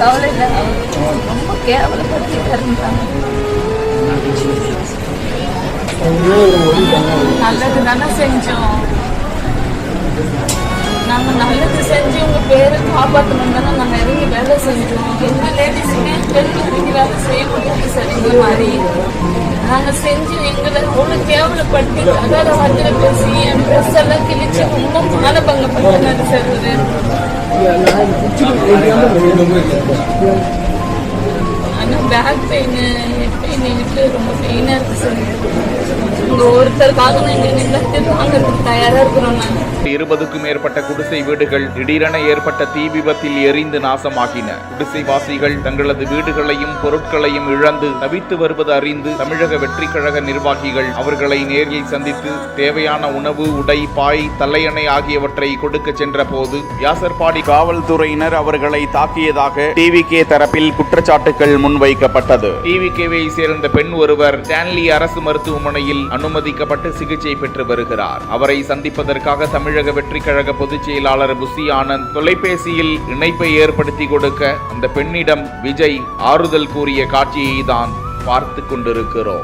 கவலை இல்லை. ரொம்ப கேவலப்படுத்திட்டாருன்றாங்க. நல்லது தானே செஞ்சோம். நாங்கள் நல்லது செஞ்சு உங்கள் பேரை காப்பாற்றணும் தானே நாங்கள் இறங்கி வேலை செஞ்சோம். எந்த லேடிஸுமே பெண்களுக்கு வேலை செய்ய முடியாது சார். இந்த மாதிரி நாங்கள் செஞ்சு எங்களை அவ்வளோ கேவலப்படுத்தி அதால வார்த்தையில பேசி என் ட்ரெஸ் எல்லாம் கிழிச்சு ரொம்ப மானபங்கம் பண்ணினாரு சார். ஆனால் பேக் பெயின் ஹெட் பெயின் எனக்கு ரொம்ப பெயினாக இருக்குது சார். உங்க ஒருத்தருக்காக நாங்கள் எல்லாத்தையும் வாங்கிறதுக்கு தயாராக இருக்கிறோம். நாங்கள் 20க்கும் மேற்பட்ட குடிசை வீடுகள் திடீரென ஏற்பட்ட தீ விபத்தில் எரிந்து நாசமாகின. குடிசைவாசிகள் தங்களது வீடுகளையும் பொருட்களையும் இழந்து தவித்து வருவது அறிந்து தமிழக வெற்றி கழக நிர்வாகிகள் அவர்களை நேரில் சந்தித்து தேவையான உணவு, உடை, பாய், தலையணை ஆகியவற்றை கொடுக்க சென்ற போது வியாசர்பாடி காவல்துறையினர் அவர்களை தாக்கியதாக டிவிகே தரப்பில் குற்றச்சாட்டுகள் முன்வைக்கப்பட்டது. டிவிகேவை சேர்ந்த பெண் ஒருவர் ஸ்டான்லி அரசு மருத்துவமனையில் அனுமதிக்கப்பட்டு சிகிச்சை பெற்று வருகிறார். அவரை சந்திப்பதற்காக தமிழக வெற்றி கழக பொதுச் செயலாளர் புசி ஆனந்த் தொலைபேசியில் இணைப்பை ஏற்படுத்தி கொடுக்க அந்த பெண்ணிடம் விஜய் ஆறுதல் கூறிய காட்சியை தான் பார்த்து கொண்டிருக்கிறோம்.